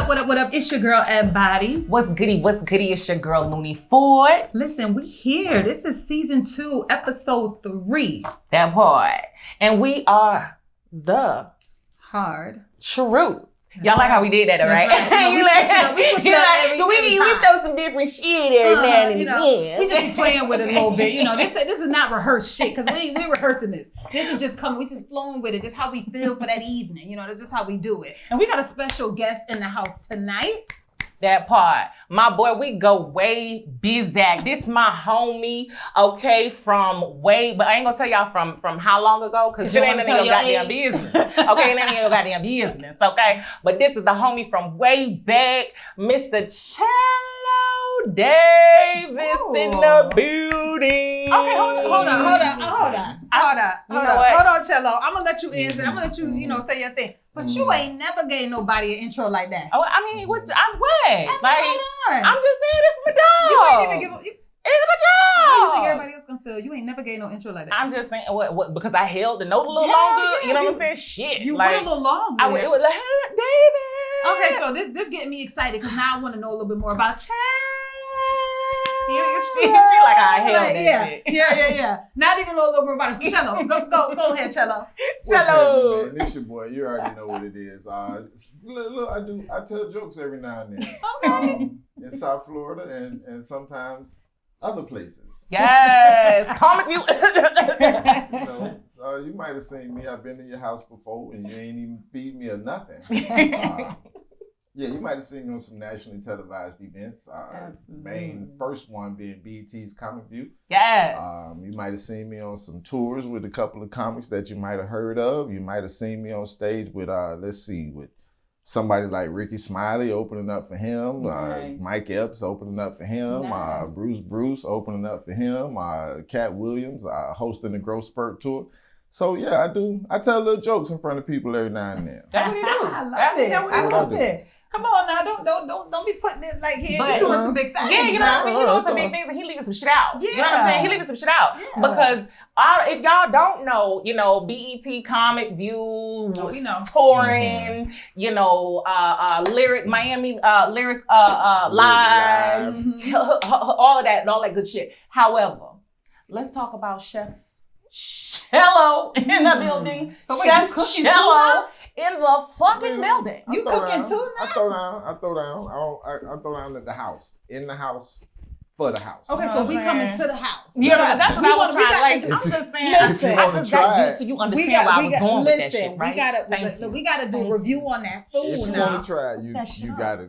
What up? It's your girl, Ed Body. What's goody? It's your girl, Looney Ford. Listen, we here. This is season 2, episode 3. That part. And we are the Hard truth. Y'all like how we did that, all right? Right. We switch it up every we throw some different shit every now and again. We just be playing with it a little bit. This is not rehearsed shit because we rehearsing this. This is just coming. We just flowing with it. Just how we feel for that evening. That's just how we do it. And we got a special guest in the house tonight. That part. My boy, we go way bizak. This my homie, okay, but I ain't gonna tell y'all from how long ago, because it ain't none of your goddamn business. Okay, it ain't your goddamn business, okay? But this is the homie from way back, Mr. Chello Davis in the building. Okay, hold on. Hold on, Chello. I'm gonna let you answer. I'm gonna let you, say your thing. But you ain't never gave nobody an intro like that. Oh, I mean, I'm way. I'm just saying, this is my dog. You ain't even give a... It's my job. How do you think everybody else gonna feel? You ain't never gave no intro like that. I'm just saying, what? Because I held the note a little longer. You know what I'm saying? Shit. You went a little longer. It was like, hey, David. Okay, so this getting me excited because now I want to know a little bit more about Chello. She like I held that shit. Yeah. Not even a little more about it. So Chello, go ahead, Chello. Chello. This your boy. You already know what it is. Look, I tell jokes every now and then. Okay. In South Florida and sometimes other places. Yes. Comic view. So you might have seen me. I've been in your house before and you ain't even feed me or nothing. Yeah, you might have seen me on some nationally televised events. Main first one being BET's Comic View. Yes. You might have seen me on some tours with a couple of comics that you might have heard of. You might have seen me on stage with with somebody like Ricky Smiley opening up for him. Nice. Mike Epps opening up for him. Nice. Bruce opening up for him. Cat Williams hosting the Growth Spurt tour. So yeah, I do. I tell little jokes in front of people every now and then. That's what you do. I love it. Come on now, don't be putting it like here. You're doing some big things. Yeah, you know what I'm saying? He doing some big things and he leaving some shit out. Yeah. You know what I'm saying? He leaving some shit out. Yeah. Because if y'all don't know, BET Comic View, touring, Lyric Miami, Lyric Live, all of that and all that good shit. However, let's talk about Chef Chello in the building. So Chef Chello in the fucking building. You cooking too now? I throw down. I throw down at the house. In the house. For the house. Okay, so we coming to the house. Yeah, that's what I was trying. I'm just saying. If you want to try it, so you understand where I was going with that shit, right? We gotta do a review on that food now. If you want to try it, you gotta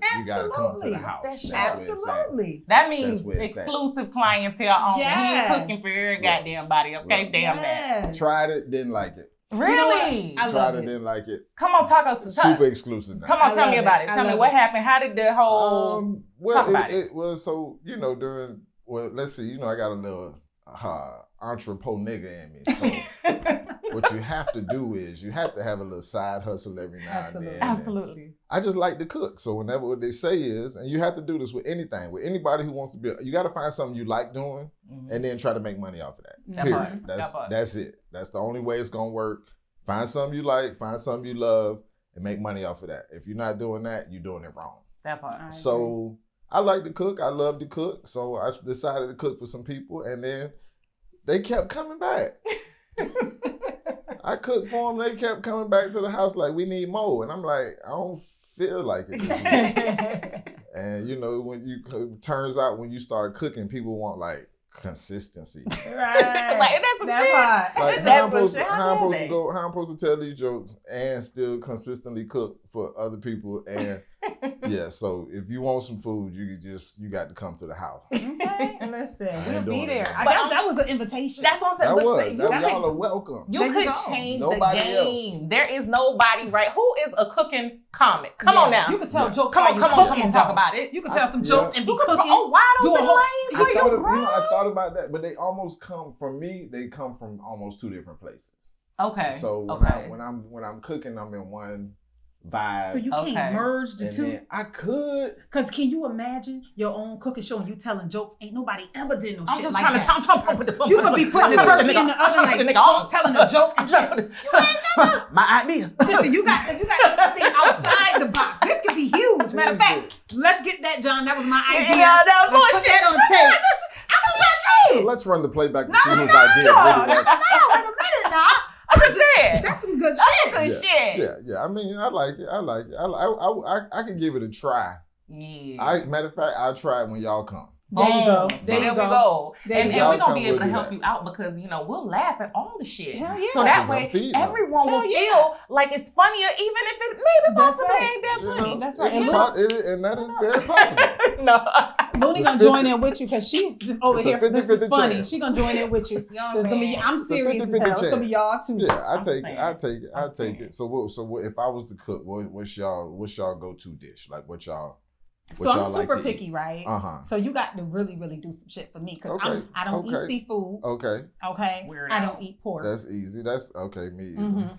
come to the house. Absolutely. That means exclusive clientele only. He ain't cooking for your goddamn body, okay? Damn that. Tried it, didn't like it. Really? I tried it, didn't like it. Come on, talk us. Super exclusive now. Come on, tell me about it. Tell me what happened. How did the whole talk about it? It was so, let's see, I got a little entrepot nigga in me. So what you have to do is you have to have a little side hustle every now and then. Absolutely. I just like to cook. So whenever what they say is, and you have to do this with anything, with anybody who wants to be, you got to find something you like doing and then try to make money off of that. Period. That's it. That's the only way it's going to work. Find something you like, find something you love, and make money off of that. If you're not doing that, you're doing it wrong. That part. So I like to cook. I love to cook. So I decided to cook for some people, and then they kept coming back. I cooked for them. They kept coming back to the house like, we need more. And I'm like, I don't feel like it this week. And it turns out when you start cooking, people want like consistency. Right. Like that's some shit. Like how I'm supposed to tell these jokes and still consistently cook for other people. And yeah, so if you want some food, you got to come to the house. Okay, listen, we'll be there. That was an invitation. That's what I'm saying. Y'all are welcome. You could change nobody the game. Else. There is nobody right. Who is a cooking comic? Come on now. You can tell jokes. Come on, talk about it. You can tell some jokes and be cooking. Wide open lanes. I thought about that, but they almost come from me. They come from almost two different places. Okay. So when I'm cooking, I'm in one vibe. So you can't merge the two? I could. Because can you imagine your own cooking show and you telling jokes? Ain't nobody ever did no shit like that. I'm trying to put the phone. You could be putting the turkey in the oven like telling a joke and shit. My idea. Listen, you got something outside the box. This could be huge. Matter of fact, let's get that, John. That was my idea. Yeah, that Let's bullshit. put that on tape. So let's run the playback to No, see whose no, idea no, really no, was. wait a minute now. I'm just saying. That's some good Good shit. shit. Yeah. I mean, I like it. I can give it a try. Yeah. Matter of fact, I'll try it when y'all come. There you go. There we go. And Y'all we're gonna come be able with to me help that. you out because we'll laugh at all the shit. Hell yeah. So that Because I'm way feeding them. everyone will Hell yeah. feel like it's funnier, even if it maybe That's possibly right. ain't that funny. That's right. And that is very possible. No. Looney gonna join in with you because she over It's a here. This is 50-50 funny. chance. She gonna join in with you. So it's gonna be. I'm a serious as 50-50 hell. It's gonna be y'all too. Yeah, I I'm take it. So what if I was to cook? What's y'all go-to dish? Like what y'all? So I'm like super to picky, eat? right? Uh-huh. So you got to really, really do some shit for me because Okay. I don't eat Okay. seafood. Okay, Okay. Weirdo. I don't eat pork. that's easy. That's okay. Me either.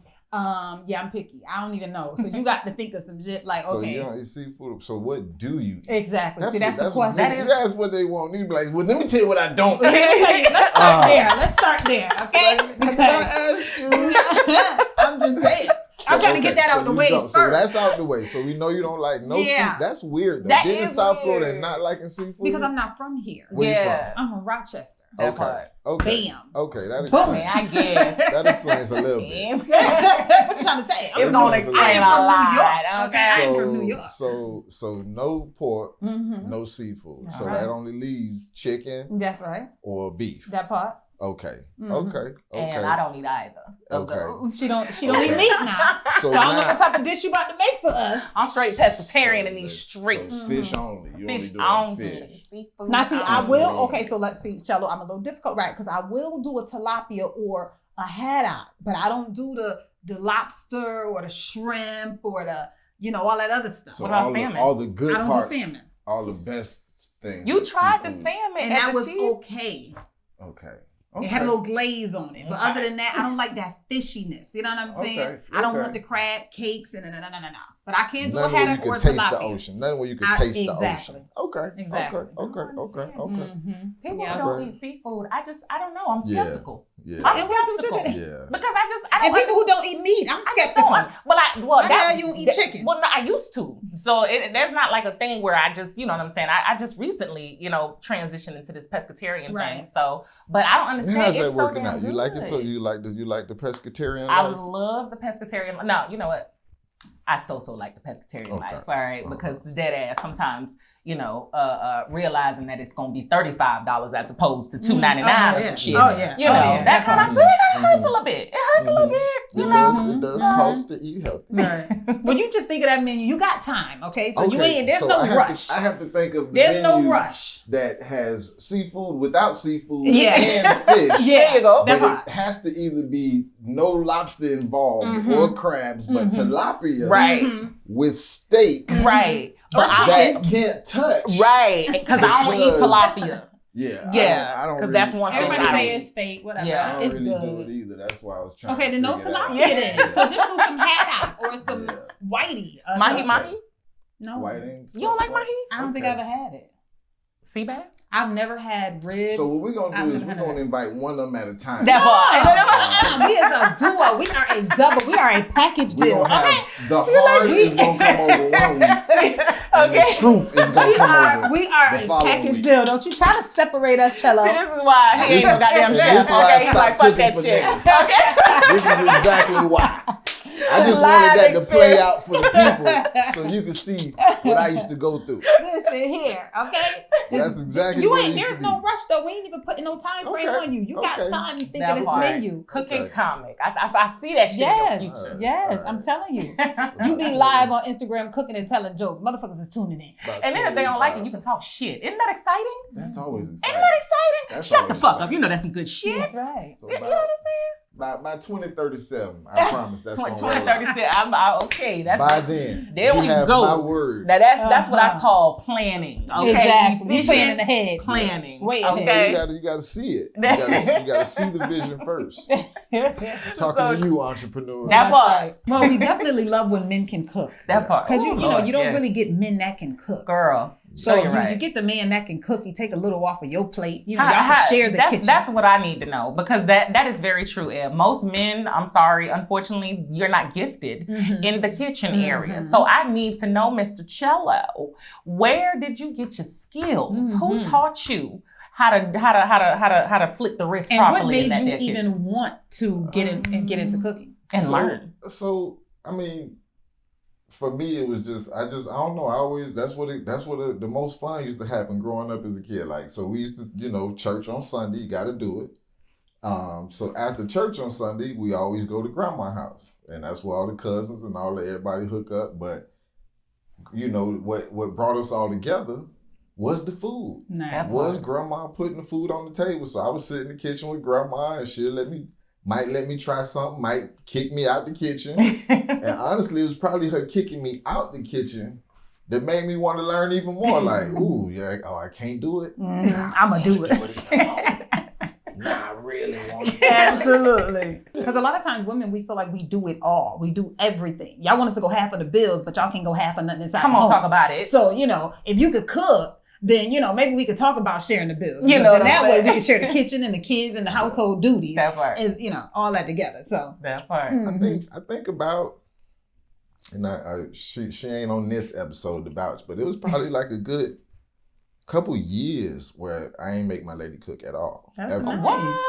Yeah, I'm picky. I don't even know. So you got to think of some shit like, So okay. you don't eat seafood. So what do you eat? Exactly. See, that's the question. That's what they want. You be like, well, let me tell you what I don't Let eat. me tell you, let's start there. Let's start there, okay? Did I ask you? I'm just saying. I'm trying to get that out the way first. So that's out the way. So we know you don't like seafood. That's weird. Though. That Being in is South weird. Florida and not liking seafood. Because I'm not from here. Where Yeah. I'm from Rochester. That Okay. part. Okay. Bam. Okay. That Boom. explains. I guess. That explains a little bit. What you trying to say? It's gonna explain a lot. Okay. I'm from New York. So no pork, Mm-hmm. no seafood. So Alright. that only leaves chicken That's right. or beef. That part. Okay. Mhm. Okay. And I don't eat either of Okay. those. She don't eat Okay. meat now. So So I don't know now- what type of dish you about to make for us. I'm straight pescatarian in these streets. So fish only. You Fish only do only. fish. Seafood Now, see, I only. will. Okay, so let's see, Chello. I'm a little difficult, right? Because I will do a tilapia or a haddock, but I don't do the lobster or the shrimp or the all that other stuff. So What about all salmon? all the good I don't parts, do salmon, all the best things. You with tried the seafood. salmon and at that the was cheese. okay. Okay. It had a little glaze on it, but other than that, I don't like that fishiness. You know what I'm saying? Okay, I don't okay. want the crab cakes and no. But I can do Nothing a where you haddock or a could taste the tilapia. ocean. Nothing where you could I- taste the exactly. ocean. Okay. Exactly. Okay. I Okay. understand. Mm-hmm. People Yeah. who don't Okay. eat seafood, I don't know. I'm Yeah. skeptical. Yeah. I'm And we have to skeptical. do that. Yeah. Because I And don't people who don't eat meat, I'm I just skeptical. don't. Well, Why the hell you don't eat chicken? Well, no, I used to. So there's not like a thing where I just, you know what I'm saying? I just recently, transitioned into this pescatarian Right. thing. So, but I don't understand. How's it's that so working damn out? You like it? So good. you like the pescatarian I life? love the pescatarian. No, you know what? I so like the pescatarian Okay. life, all right? Because the dead ass sometimes, realizing that it's gonna be $35 as opposed to $2.99 or some shit. Oh yeah. That kind of Mhm. so it kind of hurts a little bit. It hurts a little bit, It does cost to eat healthy. Right. When you just think of that menu, you got time, okay? So you Okay, ain't. There's so no I have rush. I have to think of the There's no menu rush. that has seafood, without seafood, Yeah. and fish. There you go. That But part. it has to either be no lobster involved Mhm. or crabs, but tilapia Right. Mhm. with steak Right. But that can't touch. right. Because I don't eat Because- tilapia. Yeah. Yeah, I don't 'cause really, that's one thing Everybody I say don't it's fake, whatever. Yeah. I don't It's really good. do it either. That's why I was trying Okay, to then no figure it out. tilapia Yeah. then. So just do some haddock or some Yeah. whitey. Or Mahi something. mahi? No. Whiting. You don't like mahi? I don't think I ever had it. Sea bass? I've never had ribs. So what we're gonna I've do is never we're had gonna invite one of them at a time. That We is a duo. We are a double. We are a package We're deal. gonna have Okay. the heart is gonna come over 1 week. And Okay. the truth is gonna We come are over. we are the a following package week. deal. Don't you try to separate us, Chello. See, this is why he ain't no goddamn this chef. is why I Okay, he's stopped like, fuck cooking that for shit. niggas. Okay. This is exactly why. I just Live wanted that to play experience. out for the people so you can see what I used to go through. Listen here, okay? That's exactly You what it ain't. used There's to no be. rush though. We ain't even putting no time frame Okay, on you. You got okay. time to think That of this part. menu. Cooking Okay. comic. I see that shit Yes, in your future. yes. Alright. I'm telling you. You be live on Instagram cooking and telling jokes. Motherfuckers is tuning in. About And then if they don't like it, 25. you can talk shit. Isn't that exciting? That's always Isn't exciting. that exciting? That's Shut the always fuck up. exciting. You know that's some good shit. That's right. So You know what I'm saying? by 2037, I promise that's gonna roll out. 2036. I'm okay. That's By then, There you we have go. my word. Now that's what I Uh-huh. call planning. Okay, Exactly. We Efficient planning ahead. planning. Way ahead. Okay. You gotta see it. You gotta see the vision first. Talking to you, entrepreneurs. That part. Well, we definitely love when men can cook. That part. Because you Lord, don't yes. really get men that can cook. Girl. So you get the man that can cook. You take a little off of your plate. You know, y'all can share the kitchen. That's what I need to know, because that is very true, Ed. Most men, I'm sorry, unfortunately, you're not gifted in the kitchen area. So I need to know, Mr. Chello, where did you get your skills? Who taught you how to flip the wrist properly in that kitchen? And what made you even want to get into cooking and learn? So I mean, for me, it was just I don't know. That's what the most fun used to happen growing up as a kid. Like, so we used to, church on Sunday, you got to do it. So after church on Sunday, we always go to grandma's house, and that's where all the cousins and everybody hook up. But what brought us all together was the food. Nice. Was grandma putting the food on the table. So I was sitting in the kitchen with grandma, and she'll might let me try something, might kick me out the kitchen. And honestly, it was probably her kicking me out the kitchen that made me want to learn even more. Like, ooh, I can't do it. I'm going to do it. Nah, I really want to. Absolutely. Because a lot of times women, we feel like we do it all. We do everything. Y'all want us to go half of the bills, but y'all can't go half of nothing inside Come on, talk about it. So, if you could cook, then, maybe we could talk about sharing the bills. And that way we can share the kitchen and the kids and the household duties. That part. Is, all that together. So that part. I think about, and she ain't on this episode to vouch, but it was probably like a good couple years where I ain't make my lady cook at all. That's ever. nice. What?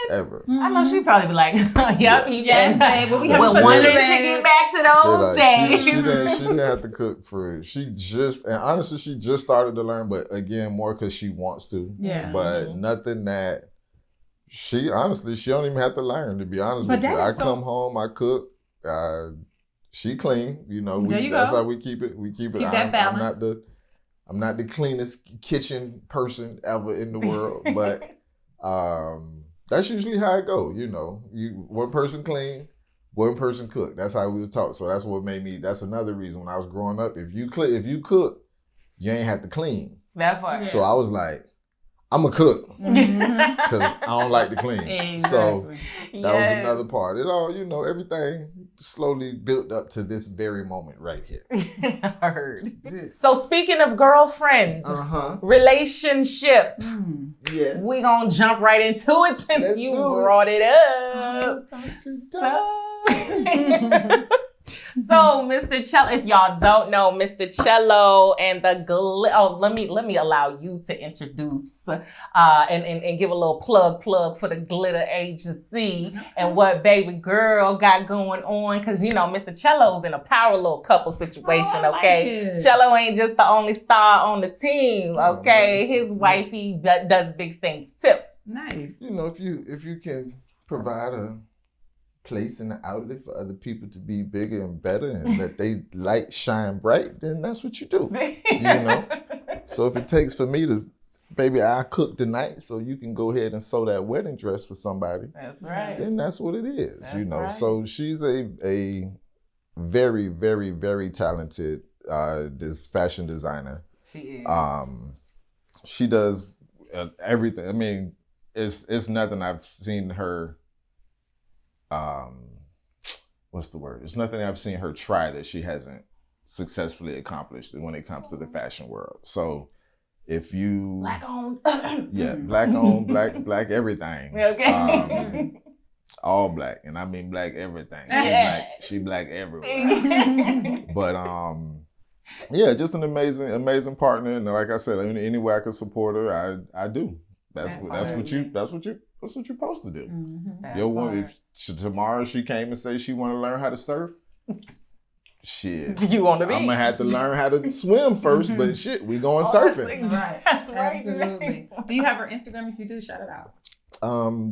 Ever. I know she'd probably be like, yep, he yes, babe. But we have one to get back to those days. She didn't have to cook for. She just started to learn, but again, more because she wants to. Yeah. But nothing that she don't even have to learn, to be honest with you. I come home, I cook. She clean. That's how we keep it. We keep it. Keep that balance. I'm not the cleanest kitchen person ever in the world, but that's usually how it go. One person clean, one person cook. That's how we was taught. So that's what made me. That's another reason when I was growing up. If you cook, you ain't have to clean. That part. Yeah. So I was like, I'm a cook because I don't like to clean. Exactly. So that was another part. It all, everything slowly built up to this very moment right here. I heard. So speaking of girlfriend, relationship, yes, we gonna jump right into it since you brought it up. So, Mr. Chello, if y'all don't know, Mr. Chello and the let me allow you to introduce and give a little plug for the Glitter Agency and what baby girl got going on, because Mr. Chello's in a power little couple situation. Okay, Chello ain't just the only star on the team. Okay, his wifey does big things too. Nice. If you can provide a place and an outlet for other people to be bigger and better and let they light shine bright, then that's what you do. So if it takes for me to, baby, I cook tonight so you can go ahead and sew that wedding dress for somebody. That's right. Then that's what it is. That's right. So she's a very, very, very talented this fashion designer. She is. She does everything. I mean, it's nothing I've seen her. What's the word? There's nothing I've seen her try that she hasn't successfully accomplished when it comes to the fashion world. So if you black owned, black owned, black everything. Okay. All black, and I mean black everything. She black everywhere. But just an amazing partner, and like I said, any way I could support her, I do. That's what you're supposed to do. If tomorrow she came and say she want to learn how to surf, shit. You on the beach? I'm gonna have to learn how to swim first, but shit, we going surfing. Right. That's right. Absolutely. Do you have her Instagram? If you do, shout it out.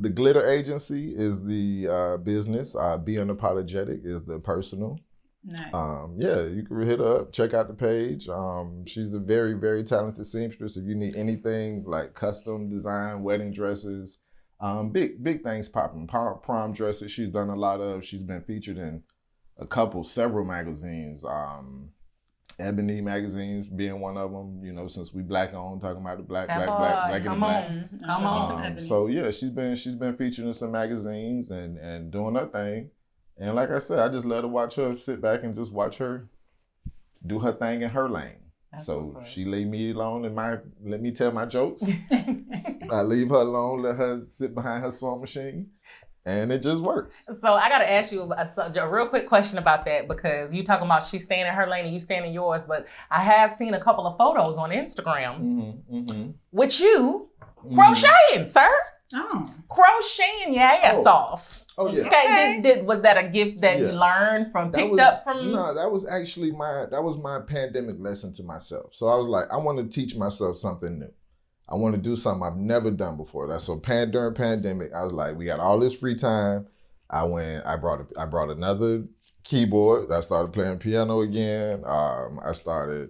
The Glitter Agency is the business. Be Unapologetic is the personal. Nice. You can hit her up, check out the page. She's a very, very talented seamstress. If you need anything like custom design, wedding dresses, big things popping. Prom dresses, she's done a lot of. She's been featured in several magazines. Ebony magazines being one of them, since we black owned, talking about the black and the black. Come on. So yeah, she's been featured in some magazines and doing her thing. And like I said, I just let her watch her sit back and just watch her do her thing in her lane. So she leave me alone let me tell my jokes. I leave her alone, let her sit behind her sewing machine, and it just works. So I got to ask you a real quick question about that, because you talking about she's staying in her lane and you staying in yours, but I have seen a couple of photos on Instagram with you crocheting, sir. Oh. Crocheting your ass off. Oh yeah. Okay. Was that a gift that you learned from, up from? No, that was actually my pandemic lesson to myself. So I was like, I want to teach myself something new. I want to do something I've never done before. During pandemic, I was like, we got all this free time. I brought another keyboard. I started playing piano again. I started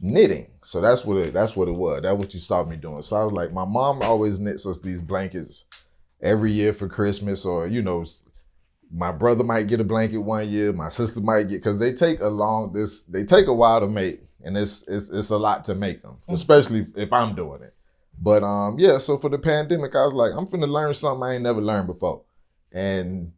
knitting. So that's what it was. That's what you saw me doing. So I was like, my mom always knits us these blankets every year for Christmas, or, my brother might get a blanket one year, my sister might get, because they take a while to make, and it's a lot to make them, especially if I'm doing it. But so for the pandemic, I was like, I'm finna learn something I ain't never learned before. And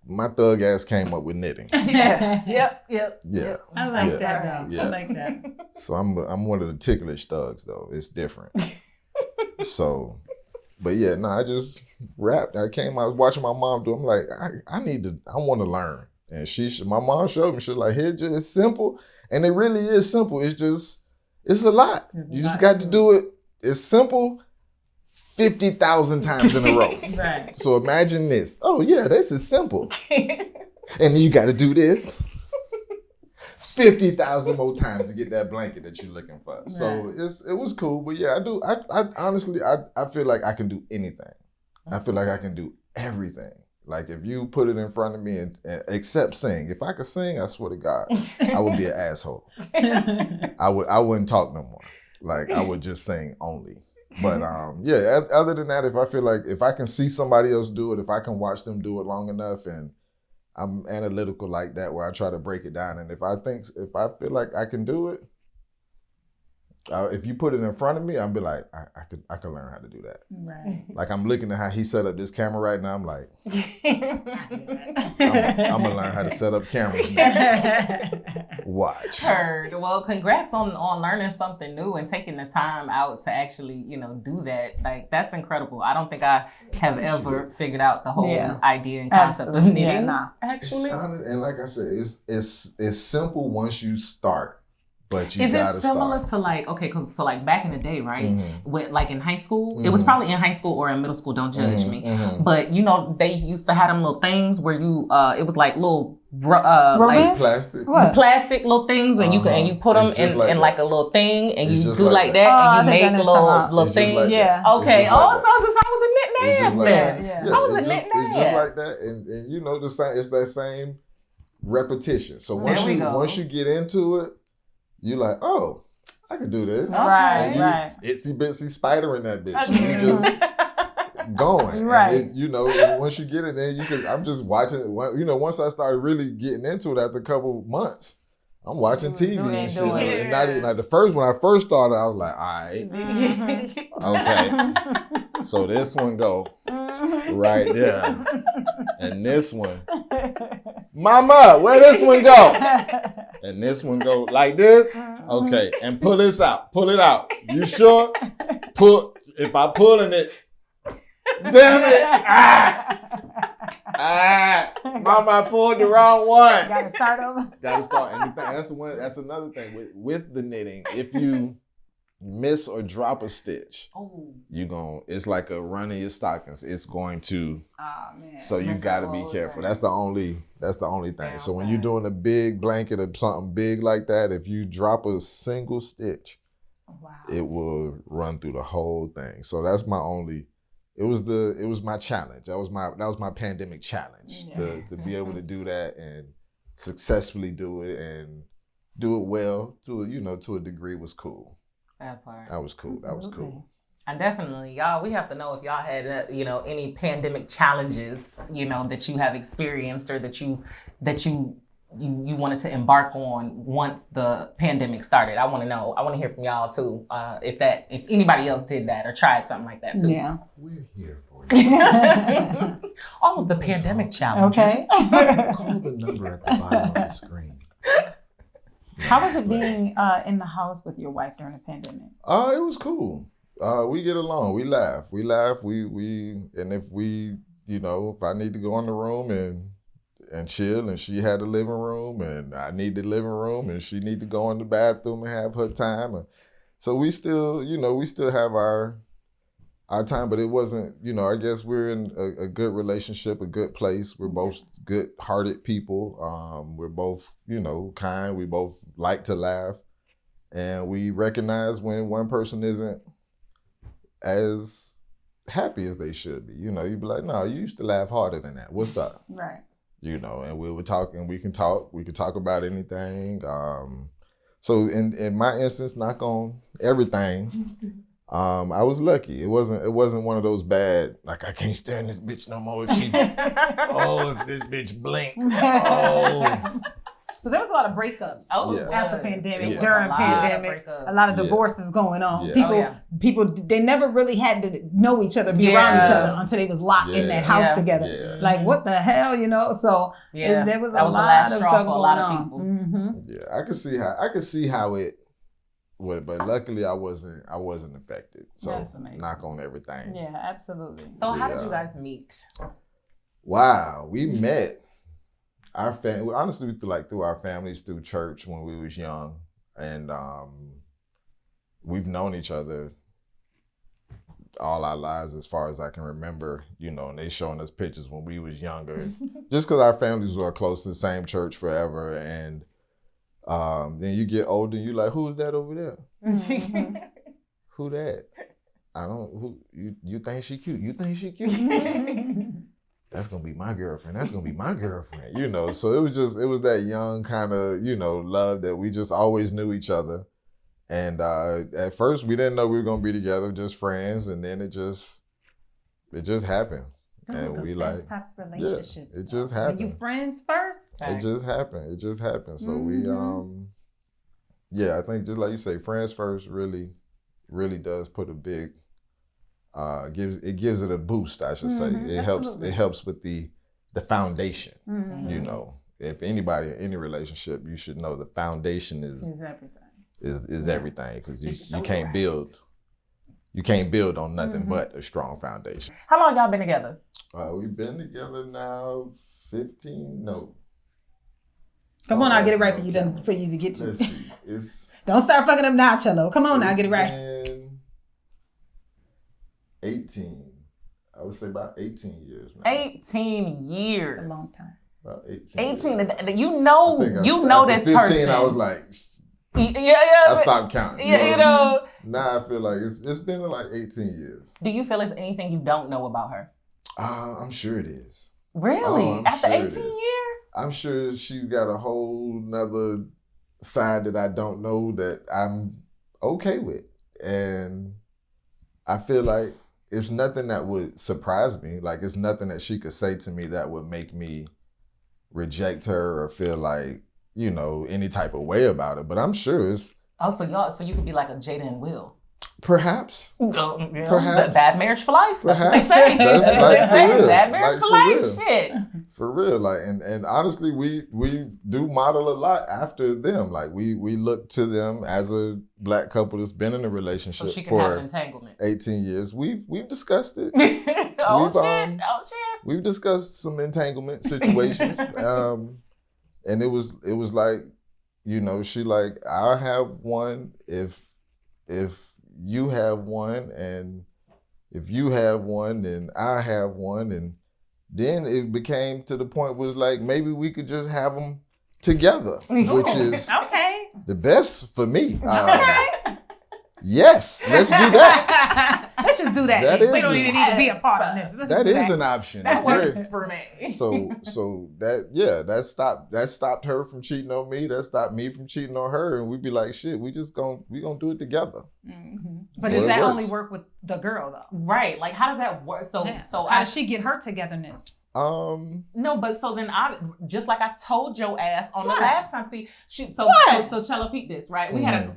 my thug ass came up with knitting. Yep. Yeah. I like that though. Yeah. I like that. So I'm one of the ticklish thugs though. It's different. So, but yeah, no, I just rapped. I was watching my mom do it. I'm like, I want to learn. And my mom showed me, she was like, it's simple. And it really is simple. It's a lot. You just got to do it. It's simple 50,000 times in a row. Right. So imagine this. Oh yeah, this is simple. And then you got to do this 50,000 more times to get that blanket that you're looking for. Right. So it was cool. But yeah, I honestly feel like I can do anything. I feel like I can do everything. Like if you put it in front of me and except sing. If I could sing, I swear to God, I would be an asshole. I wouldn't talk no more. Like I would just sing only. But other than that, if I feel like if I can see somebody else do it, if I can watch them do it long enough, and I'm analytical like that where I try to break it down, and if I feel like I can do it, if you put it in front of me, I'll be like, I could learn how to do that. Right. Like I'm looking at how he set up this camera right now. I'm like, I'm gonna learn how to set up cameras next. Watch. Heard. Well, congrats on learning something new and taking the time out to actually, do that. Like that's incredible. I don't think I have ever figured out the whole idea and concept of knitting. Yeah, nah. Actually, and like I said, it's simple once you start. But you is gotta it similar start. to like back in the day, right? With like in high school, it was probably in high school or in middle school. Don't judge me. But they used to have them little things where you, it was like little like plastic little things, and you put them in like a little thing, and you do like that, and you make a little thing. Like yeah. Okay. Like so I was a knitting ass then. Yeah. I was a knitting ass. It's just like that, and the same. It's that same repetition. So once you get into it, you're like, oh, I can do this. Right. Itsy bitsy spider in that bitch. You just going. Right. And once you get it in, I'm just watching it. Once I started really getting into it after a couple months, I'm watching TV and shit. And not even like the first, when I first started, I was like, all right. Okay. So this one go right there. And this one. Mama, where this one go? And this one go like this. Okay. And pull this out. Pull it out. You sure? If I pulling it, damn it. Mama, I pulled the wrong one. Gotta start over. Gotta start. And that's another thing with the knitting. If you miss or drop a stitch, it's like a run in your stockings. It's going to, so you gotta be careful. That's the only thing. So when you're doing a big blanket or something big like that, if you drop a single stitch, it will run through the whole thing. So that's my only. It was my challenge. That was my pandemic challenge to be able to do that and successfully do it and do it well to a degree was cool. That part. That was cool. That was cool. And definitely, y'all, we have to know if y'all had, any pandemic challenges, that you have experienced or that you wanted to embark on once the pandemic started. I want to know. I want to hear from y'all too. If anybody else did that or tried something like that too. Yeah. We're here for you. All of the pandemic challenges. Okay. Call the number at the bottom of the screen. How was it being in the house with your wife during the pandemic? It was cool. We get along. We laugh. We and if we, if I need to go in the room and chill, and she had the living room, and I need the living room, and she need to go in the bathroom and have her time. So we still, we still have our time, but it wasn't, I guess we're in a good relationship, a good place. We're both good-hearted people. We're both, kind. We both like to laugh. And we recognize when one person isn't as happy as they should be. You'd be like, no, you used to laugh harder than that. What's up? Right. And we would talk, and we can talk. We could talk about anything. So in my instance, knock on everything. I was lucky. It wasn't one of those bad, like, I can't stand this bitch no more if she if this bitch blink. Because there was a lot of breakups after pandemic, during pandemic, a lot of divorces going on. People, they never really had to know each other, be around each other until they was locked in that house together. Yeah. Like, what the hell, So there was a lot of stuff going on. People. Mm-hmm. Yeah, I could see how it would, but luckily I wasn't affected. So knock on everything. Yeah, absolutely. So how did you guys meet? Wow, we met. Our family, honestly, through our families, through church when we was young, and we've known each other all our lives as far as I can remember. And they showing us pictures when we was younger, just because our families were close to the same church forever. And then you get older, and you like, who is that over there? Mm-hmm. Who that? Who you think she cute? You think she cute? That's gonna be my girlfriend. That's gonna be my girlfriend. So it was that young kind of, love that we just always knew each other. And at first we didn't know we were gonna be together, just friends, and then it just happened. And we best type of relationships. It just happened. Were you friends first? It just happened. So we I think just like you say, friends first really, really does put a big gives it a boost, I should say. It helps with the foundation. Mm-hmm. If anybody in any relationship, you should know the foundation is everything. Is everything, because you can't build on nothing but a strong foundation. How long y'all been together? We've been together now 15. No. Come on, I'll get it right for you to get to. Let's see. Don't start fucking up now, Chello. Come on, now, get it right. 18. I would say about 18 years now. 18 years. That's a long time. About 18 years. You know this 15, person. I was like, I stopped counting. Yeah, Now I feel like it's been like 18 years. Do you feel there's anything you don't know about her? I'm sure it is. Really? After sure 18 years? I'm sure she's got a whole nother side that I don't know that I'm okay with. And I feel like it's nothing that would surprise me. Like, it's nothing that she could say to me that would make me reject her or feel like, any type of way about it. But I'm sure it's... Oh, so you could be like a Jada and Will. Perhaps. Perhaps. Bad marriage for life. That's what they say. That's like for real. Bad marriage for life. Shit. For real. Like, and honestly, we do model a lot after them. Like, we look to them as a Black couple that's been in a relationship for 18 years. We've discussed it. Shit. We've discussed some entanglement situations. And it was like, she like, I'll have one if you have one, and if you have one, then I have one. And then it became to the point where it's like, maybe we could just have them together, which is the best for me. Yes, let's do that. Let's just do that. We don't even need to be a part of this. That is an option. That works for me. So that stopped her from cheating on me. That stopped me from cheating on her. And we'd be like, shit, we gonna do it together. Mm-hmm. But does that only work with the girl though? Right. Like, how does that work? So how does she get her togetherness? No, but so then just like I told your ass on the last time. See, so Chello peeped this, right? We had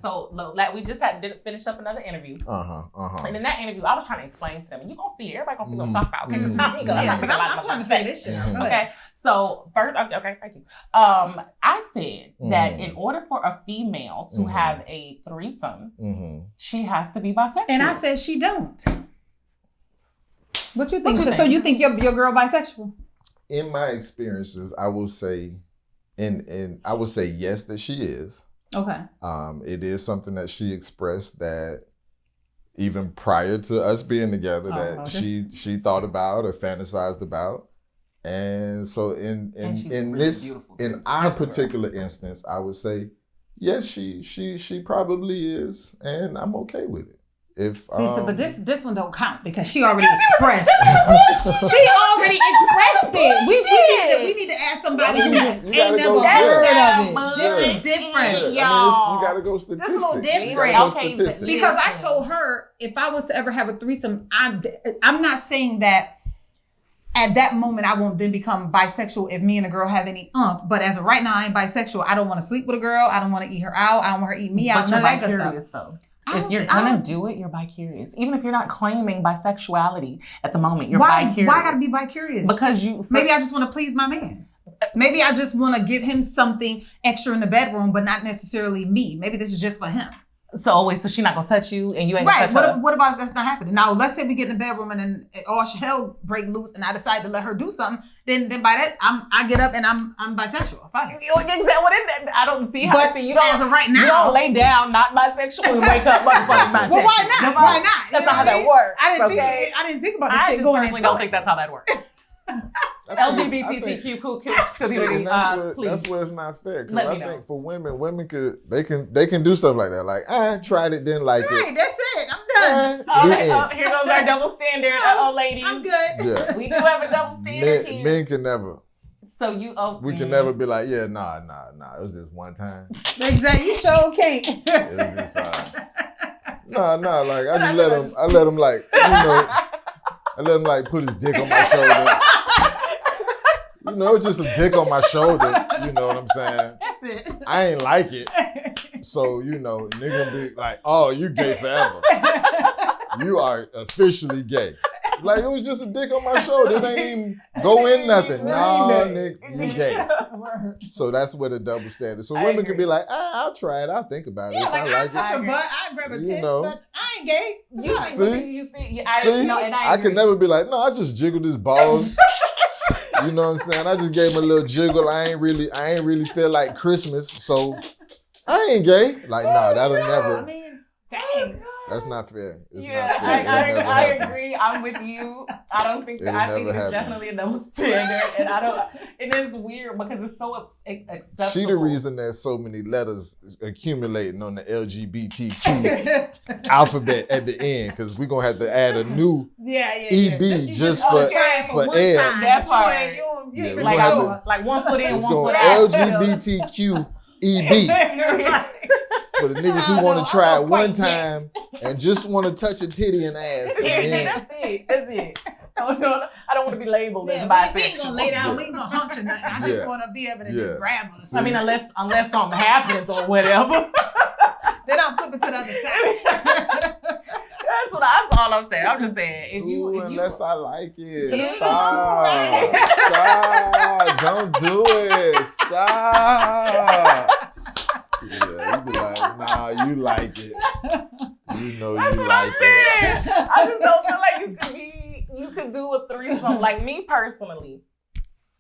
we just finished up another interview. And in that interview, I was trying to explain to them, and you gonna see, everybody gonna see what I'm talking about. Okay, because I'm trying to say this shit. Okay, so first, okay, thank you. I said that in order for a female to have a threesome, she has to be bisexual. And I said she don't. What you think? So you think your girl bisexual? In my experiences, I will say, and I would say yes that she is. Okay. It is something that she expressed that even prior to us being together that she thought about or fantasized about, and so in our particular instance, I would say yes, she probably is, and I'm okay with it. But this one don't count because she already expressed. She already expressed it. We need to ask somebody who just ain't never heard of it. This is different, y'all. You gotta go statistic. This is a little different. Because I told her if I was to ever have a threesome, I'm not saying that at that moment I won't then become bisexual if me and a girl have any but as of right now I ain't bisexual. I don't want to sleep with a girl. I don't want to eat her out. I don't want her to eat me out. But you're bi-curious though. If you're gonna do it, you're bi-curious. Even if you're not claiming bisexuality at the moment, you're bi-curious. Why I gotta be bi-curious? Because maybe I just want to please my man. Maybe I just want to give him something extra in the bedroom, but not necessarily me. Maybe this is just for him. So she's not gonna touch you, and you ain't gonna touch her. What about if that's not happening? Now, let's say we get in the bedroom and then all hell break loose, and I decide to let her do something. Then by that, I get up and I'm bisexual. I don't see how. But you don't, as of right now, you don't lay down not bisexual and wake up motherfucking bisexual. Well, why not? Why not? That's not how that works. I didn't think about this shit going into it. I don't think that's how that works. LGBTQ community, please. That's where it's not fair. Because I think for women can do stuff like that. Like, I tried it, didn't like it. Right, that's it. I'm done. Here goes our double standard, ladies. I'm good. Yeah. We do have a double standard here. Men can never. So we can never be like, yeah, nah. It was just one time. Exactly. You sure can't. It was just nah. Like I let him like, I let him like put his dick on my shoulder. It's just a dick on my shoulder. You know what I'm saying? That's it. I ain't like it. So, nigga be like, oh, you gay forever. You are officially gay. Like, it was just a dick on my shoulder. It ain't even go in nothing. No, nigga, you gay. So that's where the double standard. So women can be like, I'll try it. I'll think about it. Yeah, if like, I like touch her butt. I grab a tits, but I ain't gay. See? I can never be like, no, I just jiggled his balls. You know what I'm saying? I just gave him a little jiggle. I ain't really feel like Christmas, so I ain't gay. Like, nah, that'll never. Dang. That's not fair. It's not fair. I agree. I'm with you. I don't think that. I think it's definitely a double standard, and it is weird because it's so acceptable. She the reason there's so many letters accumulating on the LGBTQ alphabet at the end, because we're gonna have to add a new EB just for Ed. That part. Like one foot in, one foot out. LGBTQ EB. For the niggas who want to try it one time and just want to touch a titty and ass. That's it. I don't want to be labeled as bisexual. We ain't gonna lay down, we ain't gonna hunch or nothing. I just want to be able to just grab us. I mean, unless something happens or whatever. Then I'll flip it to the other side. That's all I'm saying. I'm just saying, if you unless I like it, stop, don't do it, stop. Yeah, you be like, nah, you like it. You know That's you what like it. I just don't feel like you could do a threesome. Like me personally,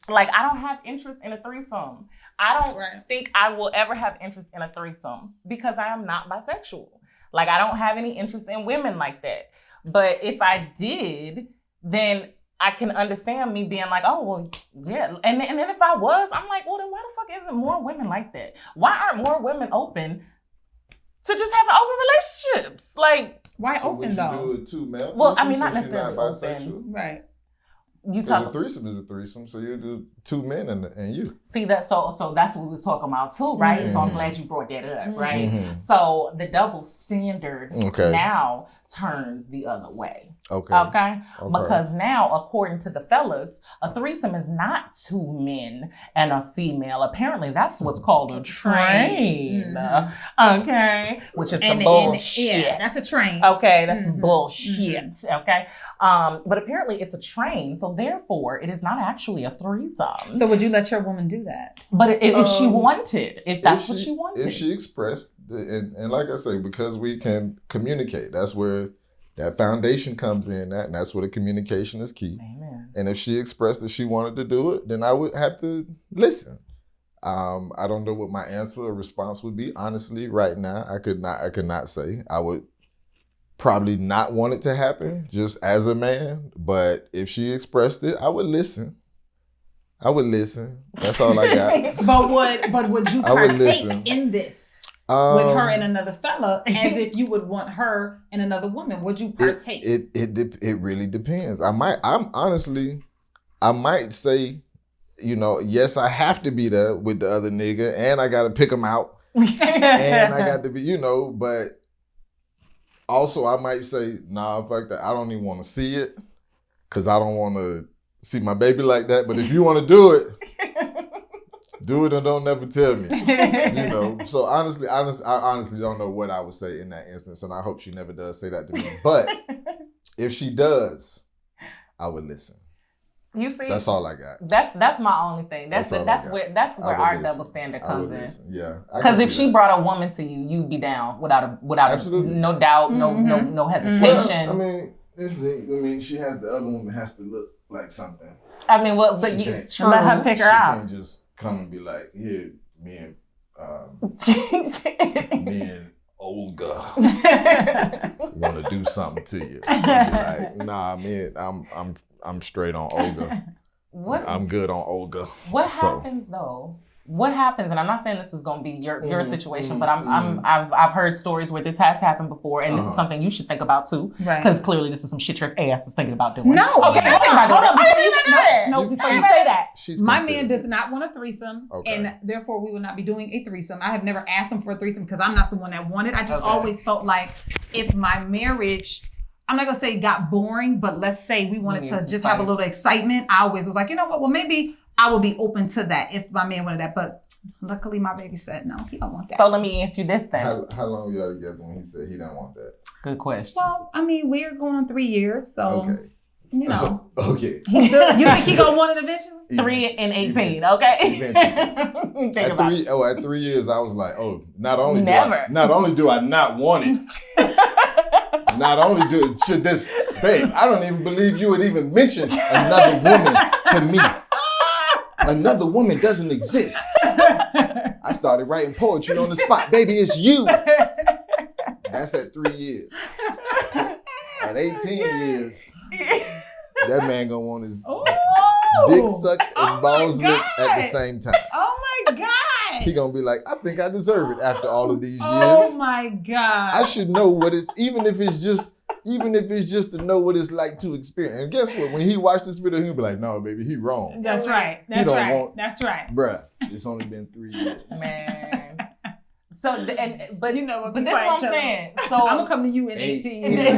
like I don't have interest in a threesome. I don't think I will ever have interest in a threesome because I am not bisexual. Like I don't have any interest in women like that. But if I did, then I can understand me being like, oh, well, yeah. And then if I was, I'm like, well, then why the fuck isn't more women like that? Why aren't more women open to just having open relationships? Like, why open though? Do it too, man. Well, I mean, not necessarily open. Right. A threesome is a threesome, so you do two men and you. See that? So that's what we was talking about too, right? Mm-hmm. So I'm glad you brought that up, right? Mm-hmm. So the double standard now turns the other way. Okay. Because now, according to the fellas, a threesome is not 2 men and a female. Apparently, that's what's called a train. Okay, which is some bullshit. Yeah, that's a train. Okay, that's some bullshit. Okay, but apparently it's a train, so therefore it is not actually a threesome. So would you let your woman do that? But if she wanted, if that's what she wanted, if she expressed, and like I say, because we can communicate, that's where that foundation comes in, and that's where the communication is key. Amen. And if she expressed that she wanted to do it, then I would have to listen. I don't know what my answer or response would be. Honestly, right now, I could not say. I would probably not want it to happen just as a man, but if she expressed it, I would listen. That's all I got. but would you partake in this? With her and another fella, as if you would want her and another woman, would you partake? It really depends. I might say, yes, I have to be there with the other nigga, and I got to pick him out, and I got to be, but also I might say, nah, fuck that. I don't even want to see it, because I don't want to see my baby like that. But if you want to do it, do it and don't never tell me. So honestly, I honestly don't know what I would say in that instance, and I hope she never does say that to me. But if she does, I would listen. You see, that's all I got. That's my only thing. That's where our double standard comes in. Yeah, because if she brought a woman to you, you'd be down without no doubt, no hesitation. Well, she has the other woman has to look like something. But you let her pick her out. She can't just come and be like, here, me and Olga want to do something to you. And be like, nah, man, I'm straight on Olga. I'm good on Olga. What happens though? What happens? And I'm not saying this is going to be your situation, but I've heard stories where this has happened before, and this is something you should think about too, because clearly this is some shit your ass is thinking about doing. No, okay, hold on. Before you say that, my man considered. does not want a threesome, and therefore we will not be doing a threesome. I have never asked him for a threesome because I'm not the one that wanted. I just always felt like if my marriage, I'm not gonna say got boring, but let's say we wanted to just have a little excitement. I always was like, you know what? Well, maybe I would be open to that if my man wanted that. But luckily, my baby said no, he don't want that. So let me ask you this then. How long y'all together when he said he didn't want that? Good question. Well, we're going on 3 years, so okay. You think he gonna want it eventually? 3 and 18, okay? Eventually. At 3 years, I was like, not only do I not want it. Not only should this, babe, I don't even believe you would even mention another woman to me. Another woman doesn't exist. I started writing poetry on the spot. Baby, it's you. That's at 3 years. At 18 years, that man gonna want his dick sucked and balls licked at the same time. Oh my God. He gonna be like, I think I deserve it after all of these years. Oh my God. I should know what it's, even if it's just to know what it's like to experience. And guess what? When he watched this video, he'll be like, no, baby, he wrong. That's right. That's right. Bruh, it's only been 3 years. Man. So, but you know what? But this is what I'm saying. So I'm gonna come to you in 18 years,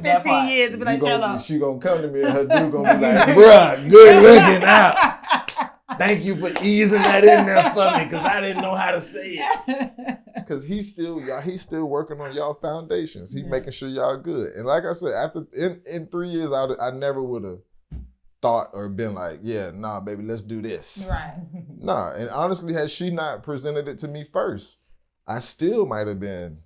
15 years, and be like, Chello. She gonna come to me, and her dude gonna be like, bruh, good looking out. Thank you for easing that in there for me, because I didn't know how to say it. Because he's still working on y'all foundations. He's making sure y'all good. And like I said, in 3 years, I never would have thought or been like, yeah, nah, baby, let's do this. Right. Nah, and honestly, had she not presented it to me first, I still might have been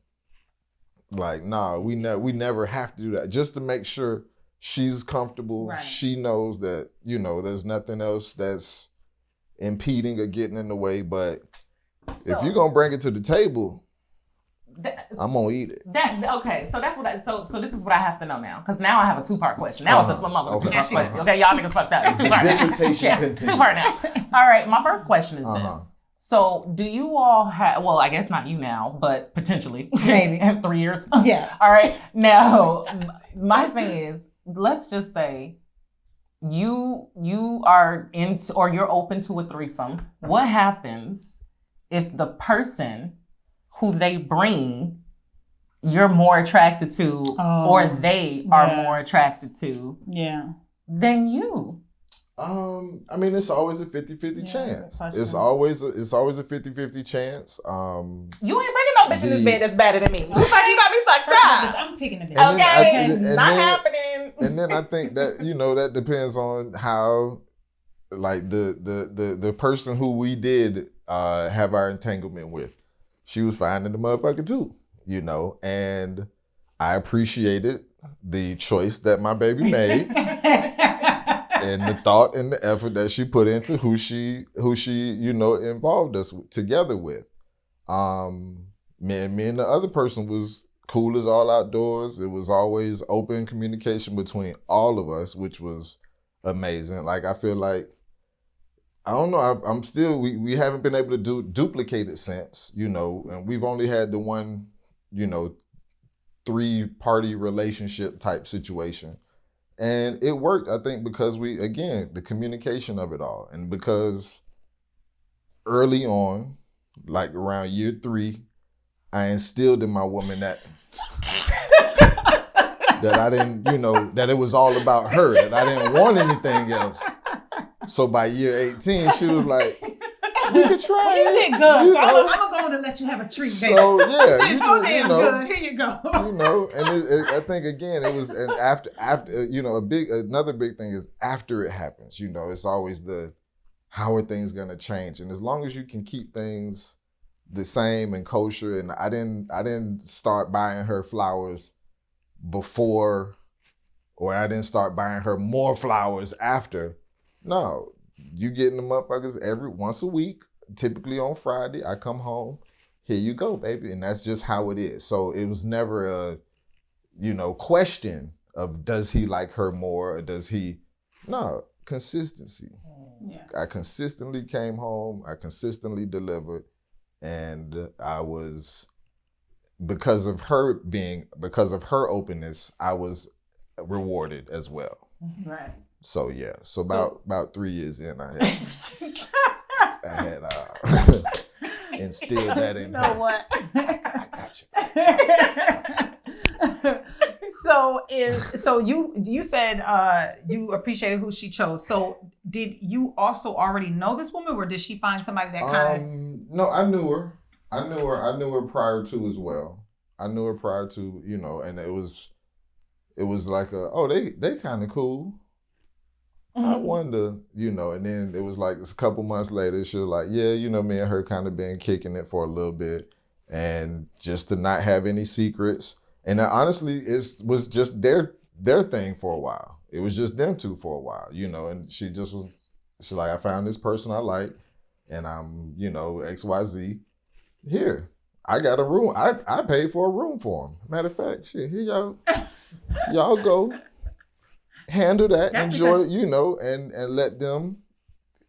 like, nah, we never have to do that. Just to make sure she's comfortable. Right. She knows that, there's nothing else that's impeding or getting in the way. But if you're gonna bring it to the table, I'm gonna eat it. So this is what I have to know now, because now I have a 2-part question. Now it's a two-part question. Okay, y'all niggas fucked up. It's 2-part. Dissertation continues. 2-part now. All right, my first question is this. So do you all have, well, I guess not you now, but potentially maybe in 3 years. Yeah. All right. Now, my thing is, let's just say you are into, or you're open to a threesome. What happens if the person who they bring you're more attracted to or they are more attracted to than you? I mean, it's always a 50-50 chance. It's always a 50-50 chance. You ain't bringing no bitch in this bed that's better than me. It's like you got me fucked up. I'm picking the bitch. Okay, not happening. And then I think that, that depends on how, like, the person who we did have our entanglement with, she was fine in the motherfucker too, and I appreciated the choice that my baby made. And the thought and the effort that she put into who she involved us together with. Me and the other person was cool as all outdoors. It was always open communication between all of us, which was amazing. Like, I feel like, I don't know, I'm still, we haven't been able to duplicate it since, and we've only had the one, 3-party relationship type situation. And it worked, I think, because the communication of it all. And because early on, like around year 3, I instilled in my woman that I didn't, that it was all about her, that I didn't want anything else. So by year 18, she was like, we could try it. You did good. So I'm going to let you have a treat. So yeah, it's so damn good. Here you go. And I think again it was, and after another big thing is after it happens. It's always how are things gonna change, and as long as you can keep things the same and kosher, and I didn't start buying her flowers before, or I didn't start buying her more flowers after. No. You getting the motherfuckers once a week, typically on Friday. I come home, here you go, baby. And that's just how it is. So it was never a, question of does he like her more or does he, no, consistency. Yeah. I consistently came home, I consistently delivered, and I was, because of her openness, I was rewarded as well. Right. So yeah, about 3 years in, I had instilled that in. You know what? I got you. So you said you appreciated who she chose. So did you also already know this woman, or did she find somebody that kind of? No, I knew her. I knew her prior to as well. I knew her prior to, and it was like they kind of cool. I wonder, and then it was like a couple months later, she was like, yeah, me and her kind of been kicking it for a little bit, and just to not have any secrets. And honestly, it was just their thing for a while. It was just them two for a while, and she's like, I found this person I like, and I'm, XYZ. Here, I got a room. I paid for a room for him. Matter of fact, shit, here y'all go. Handle that, enjoy it, and let them,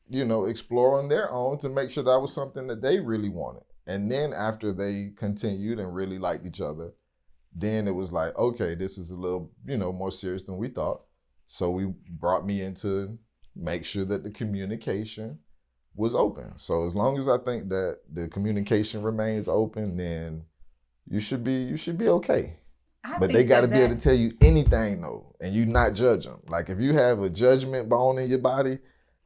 explore on their own to make sure that was something that they really wanted. And then after they continued and really liked each other, then it was like, okay, this is a little, more serious than we thought. So we brought me in to make sure that the communication was open. So as long as I think that the communication remains open, then you should be okay. But they got to be able to tell you anything, though, and you not judge them. Like, if you have a judgment bone in your body,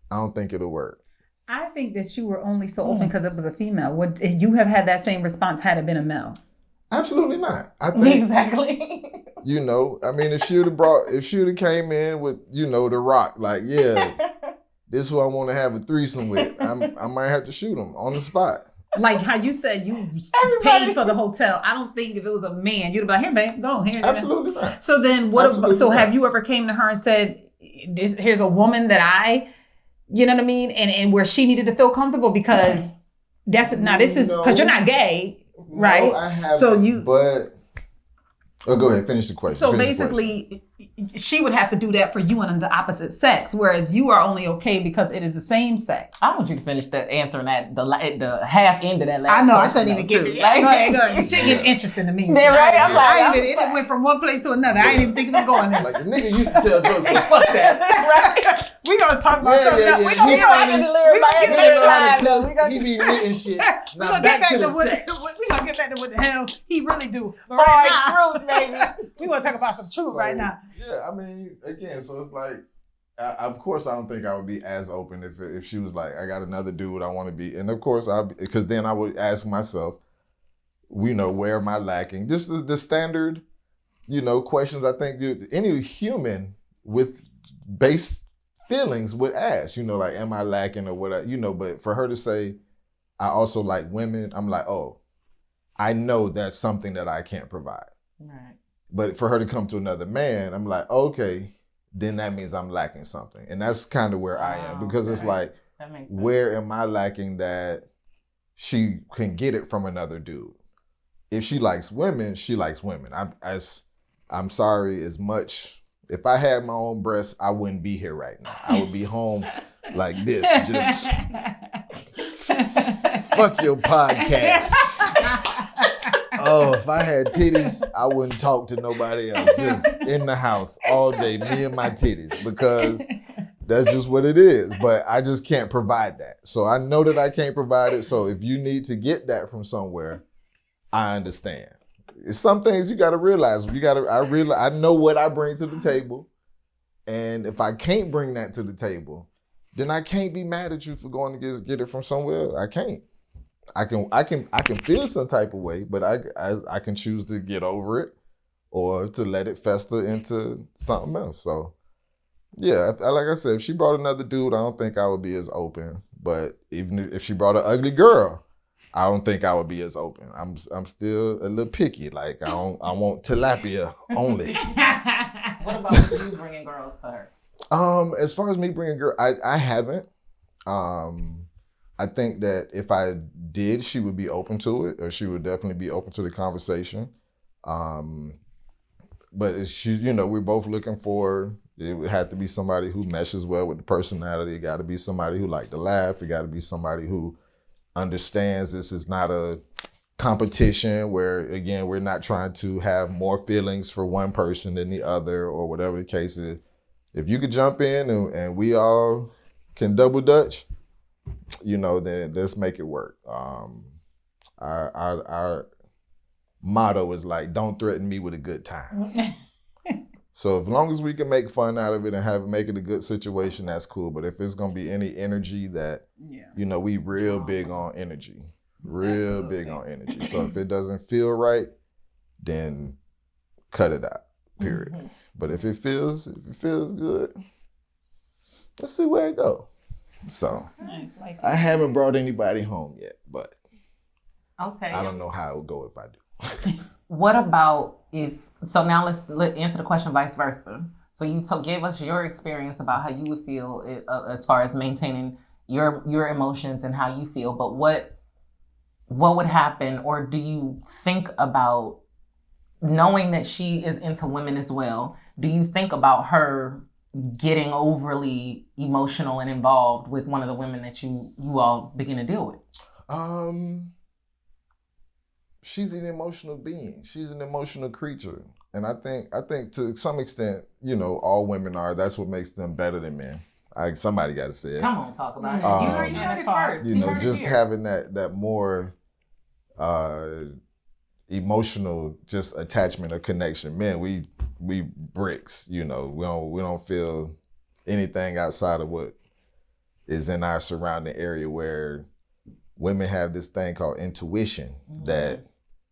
I don't think it'll work. I think that you were only so open because it was a female. Would you have had that same response had it been a male? Absolutely not. I think exactly. I mean, if she would have came in with, The Rock, like, yeah, this is who I want to have a threesome with, I might have to shoot him on the spot. Like how you said you paid for the hotel. I don't think if it was a man, you'd be like, here, babe, go here. Absolutely not. So then have you ever came to her and said, here's a woman that you know what I mean? And where she needed to feel comfortable because because you're not gay, right? No, I haven't. But go ahead, finish the question. So basically, she would have to do that for you and the opposite sex, whereas you are only okay because it is the same sex. I want you to finish answering that the half end of that last. I know question, I shouldn't even get it. Like, go ahead. It should get interesting to me. Yeah, right. It went from one place to another. I didn't even think it was going there. Like the nigga used to tell jokes, but fuck that. Right. We gonna talk about something else. We gonna He be knitting shit. Now back to to the sex. we gonna get back to what the hell he really do. But right now, truth, baby. We gonna talk about some truth right now. Yeah, I mean, again, so it's like, of course, I don't think I would be as open if she was like, I got another dude I want to be, and of course, because then I would ask myself, where am I lacking? Just the standard, questions I think any human with base feelings would ask, like, am I lacking or what? But for her to say, I also like women, I'm like, oh, I know that's something that I can't provide. Right. But for her to come to another man, I'm like, okay, then that means I'm lacking something. And that's kind of where I am, because it's like, where am I lacking that she can get it from another dude? If she likes women, she likes women. I'm sorry, as much, if I had my own breasts, I wouldn't be here right now. I would be home like this, just fuck your podcast. Oh, if I had titties, I wouldn't talk to nobody else. Just in the house all day, me and my titties, because that's just what it is. But I just can't provide that. So I know that I can't provide it. So if you need to get that from somewhere, I understand. It's some things you got to realize. I know what I bring to the table. And if I can't bring that to the table, then I can't be mad at you for going to get it from somewhere. I can't. I can feel some type of way, but I can choose to get over it or to let it fester into something else. So yeah, like I said, if she brought another dude, I don't think I would be as open. But even if she brought an ugly girl, I don't think I would be as open. I'm still a little picky. Like I want tilapia only. What about you bringing girls to her? As far as me bringing girl, I haven't. I think that if I did, she would be open to it, or she would definitely be open to the conversation. But she, we're both looking for, it would have to be somebody who meshes well with the personality. It got to be somebody who like to laugh. It got to be somebody who understands this is not a competition where, again, we're not trying to have more feelings for one person than the other or whatever the case is. If you could jump in and we all can double dutch, then let's make it work. Our motto is like, don't threaten me with a good time. So as long as we can make fun out of it and make it a good situation, that's cool. But if it's gonna be any energy that, we real big on energy. Big on energy. So if it doesn't feel right, then cut it out, period. Mm-hmm. But if it feels good, let's see where it goes. So I haven't brought anybody home yet, but I don't know how it would go if I do. What about now let's answer the question vice versa. So you gave us your experience about how you would feel as far as maintaining your emotions and how you feel, but what would happen, or do you think about, knowing that she is into women as well, do you think about her getting overly emotional and involved with one of the women that you all begin to deal with? She's an emotional being. She's an emotional creature. And I think to some extent, all women are. That's what makes them better than men. Somebody got to say it. Come on, talk about it. You heard it first. Just having that more emotional just attachment or connection. Men, we bricks, we don't feel anything outside of what is in our surrounding area, where women have this thing called intuition, that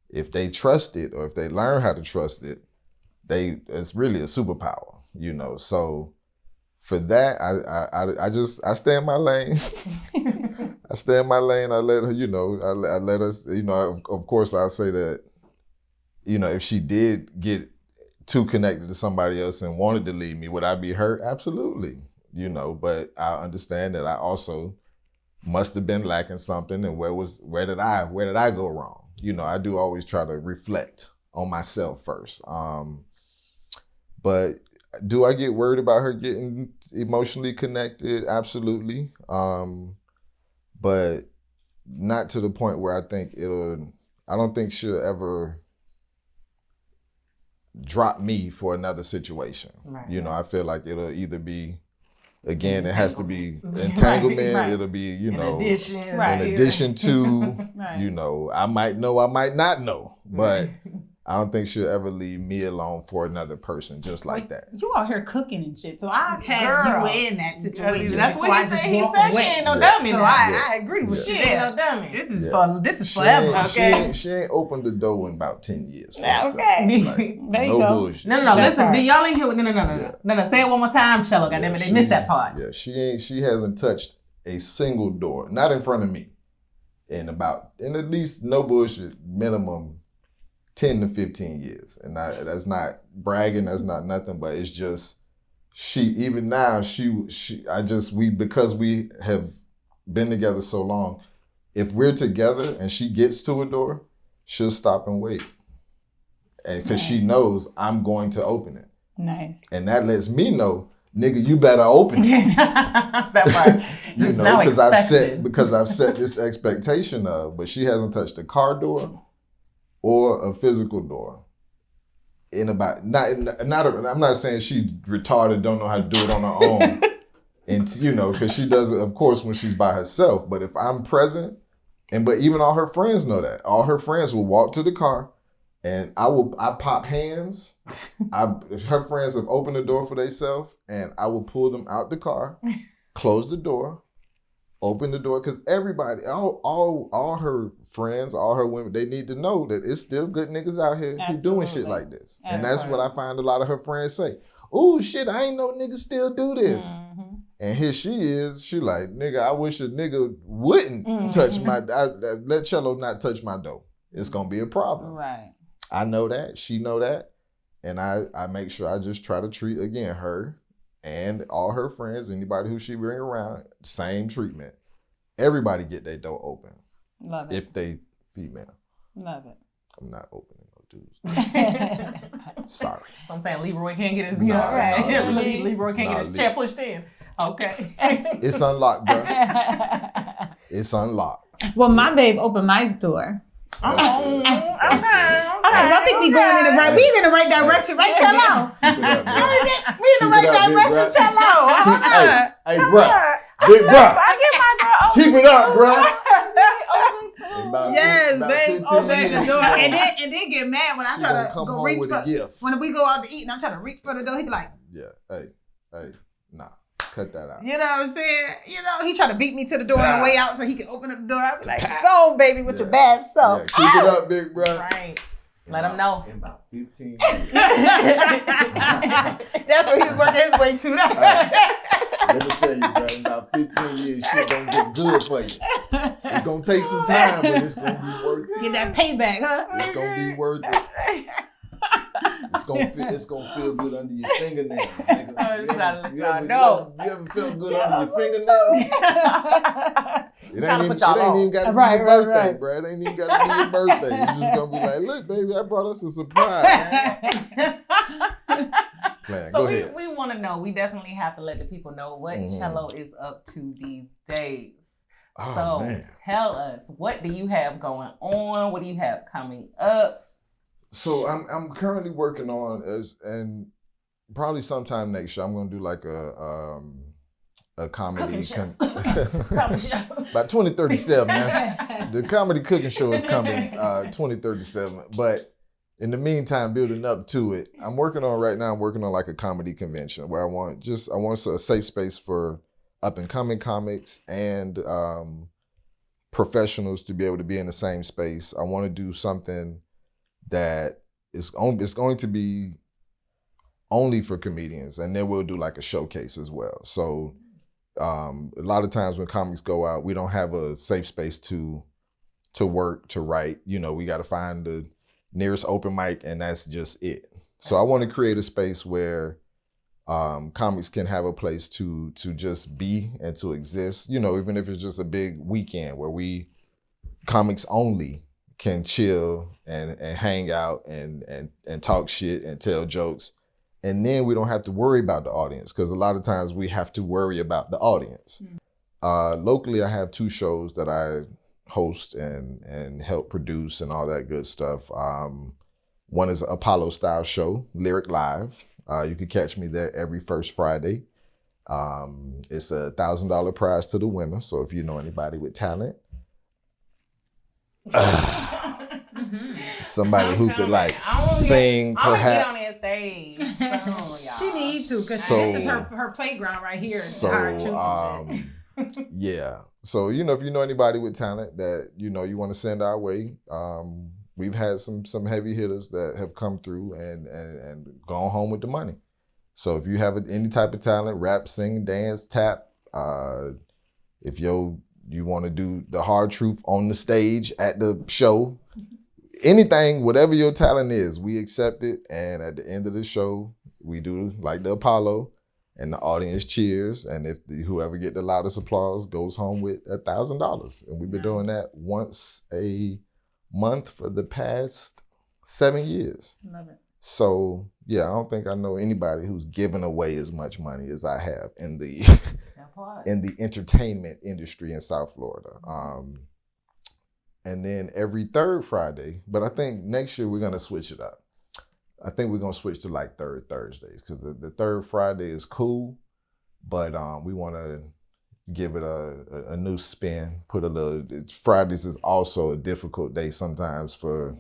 if they trust it, or if they learn how to trust it, it's really a superpower, So for that, I stay in my lane. I stay in my lane. I let her, I let us, of course I'll say that, if she did get too connected to somebody else and wanted to leave me, would I be hurt? Absolutely. But I understand that I also must have been lacking something, and where did I go wrong? I do always try to reflect on myself first. But Do I get worried about her getting emotionally connected? Absolutely. But not to the point where I don't think she'll ever drop me for another situation. Right. You know, I feel like it'll either be, again, it has to be entanglement. Right. It'll be, in addition to, I might know, I might not know, but I don't think she'll ever leave me alone for another person just like that. You out here cooking and shit, so I have you in that situation. That's what he said. He said she ain't no dummy. So I agree with you. She ain't no dummy. This is forever. She ain't opened the door in about 10 years. Okay. There you go. Bullshit. No. Listen, y'all ain't here. No. Say it one more time, Chello. Goddammit, they missed that part. Yeah, she hasn't touched a single door, not in front of me, in at least, no bullshit, minimum 10 to 15 years. And that's not bragging, that's not nothing, but it's just even now, because we have been together so long, if we're together and she gets to a door, she'll stop and wait. And because she knows I'm going to open it. Nice. And that lets me know, nigga, you better open it. That part. Because I've set this expectation of, but she hasn't touched a car door or a physical door I'm not saying she retarded, don't know how to do it on her own. And because she does it, of course, when she's by herself. But if I'm present, but even all her friends know that. All her friends will walk to the car and I pop hands. Her friends have opened the door for themselves and I will pull them out the car, close the door, open the door, because everybody, all her friends, all her women, they need to know that it's still good niggas out here who doing shit like this. Absolutely. And that's what I find a lot of her friends say. Oh shit, I ain't know niggas still do this. Mm-hmm. And here she is, she like, nigga, I wish a nigga wouldn't touch let Chello not touch my door. It's gonna be a problem. Right. I know that, she know that. And I make sure I just try to treat, again, her and all her friends, anybody who she bring around, same treatment. Everybody get their door open. Love it. If they female. Love it. I'm not opening no dudes. Sorry. So I'm saying Leroy can't get his Leroy can't get his chair pushed in. Okay. It's unlocked, bro. It's unlocked. Well, my babe opened my door. Okay. So I think we going in the right. We in the right direction, right, Chello? We in the right direction, Chello. Hey, bro. Big bro. I get my girl open. Keep it up, bro. Yes, babe. Open the door, and then get mad when I try to go reach for. When we go out to eat, and I'm trying to reach for the door, he be like, "Yeah, hey, nah." Cut that out. You know what I'm saying? He tried to beat me to the door on the way out so he could open up the door. I'd be like, go on, baby, with your bad self. Yeah, keep it up, big bro. Right. Let him know. In about 15 years. That's what he was working his way to. Let me tell you, bro, in about 15 years, shit gonna get good for you. It's gonna take some time, but it's gonna be worth it. Get that payback, huh? It's gonna be worth it. It's gonna feel good under your fingernails, nigga. You ever felt good under your fingernails? It ain't even got to be your birthday, bro. It ain't even got to be your birthday. It's just gonna be like, look, baby, I brought us a surprise. So we want to know. We definitely have to let the people know what Chello is up to these days. Tell us, what do you have going on? What do you have coming up? So I'm currently working on and probably sometime next year I'm gonna do like a comedy by 2037. The comedy cooking show is coming 2037. But in the meantime, building up to it, I'm working on like a comedy convention where I want a safe space for up and coming comics and professionals to be able to be in the same space. I want to do something that it's going to be only for comedians, and then we'll do like a showcase as well. So a lot of times when comics go out, we don't have a safe space to work, to write. We got to find the nearest open mic, and that's just it. So I want to create a space where comics can have a place to just be and to exist, even if it's just a big weekend where we comics only can chill and hang out and talk shit and tell jokes And then we don't have to worry about the audience, because a lot of times we have to worry about the audience. Locally, I have 2 shows that I host and help produce and all that good stuff. One is an Apollo style show, Lyric Live. You can catch me there every first Friday. It's a $1,000 prize to the winner. So if you know anybody with talent, somebody who could like sing, perhaps. I get on that stage. She needs to, because this is her playground right here. So, yeah. So, you know, if you know anybody with talent that, you know, you want to send our way, we've had some heavy hitters that have come through and gone home with the money. So if you have any type of talent, rap, sing, dance, tap, if you want to do the hard truth on the stage at the show, anything, whatever your talent is, we accept it. And at the end of the show, we do like the Apollo, and the audience cheers. And if whoever get the loudest applause goes home with $1,000. And we've been doing that once a month for the past 7 years. Love it. So yeah, I don't think I know anybody who's given away as much money as I have in the entertainment industry in South Florida. And then every third Friday, but I think next year we're gonna switch it up. I think we're gonna switch to like third Thursdays, because the third Friday is cool, but we want to give it a new spin. Put a little. Fridays is also a difficult day sometimes for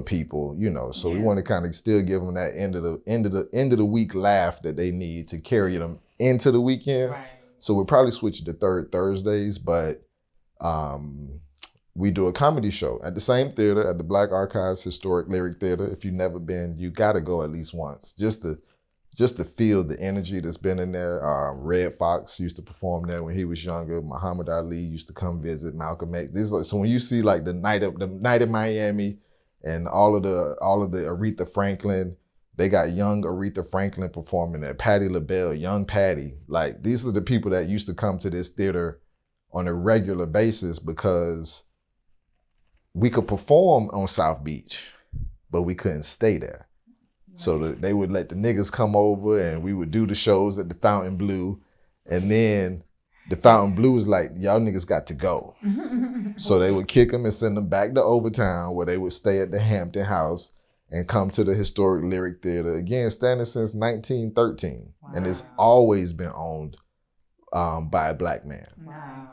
people, you know. So we want to kind of still give them that end of the week laugh that they need to carry them into the weekend. Right. So we'll probably switch it to third Thursdays, but we do a comedy show at the same theater, at the Black Archives Historic Lyric Theater. If you've never been, you got to go at least once, just to feel the energy that's been in there. Red Fox used to perform there when he was younger. Muhammad Ali used to come visit. Malcolm X. So when you see like the night of Miami and all of the Aretha Franklin, they got young Aretha Franklin performing there. Patti LaBelle, young Patti. Like, these are the people that used to come to this theater on a regular basis, because we could perform on South Beach, but we couldn't stay there. So they would let the niggas come over and we would do the shows at the Fountain Blue. And then the Fountain Blue was like, y'all niggas got to go. So they would kick them and send them back to Overtown, where they would stay at the Hampton House and come to the Historic Lyric Theater. Again, standing since 1913. Wow. And it's always been owned by a Black man. Wow.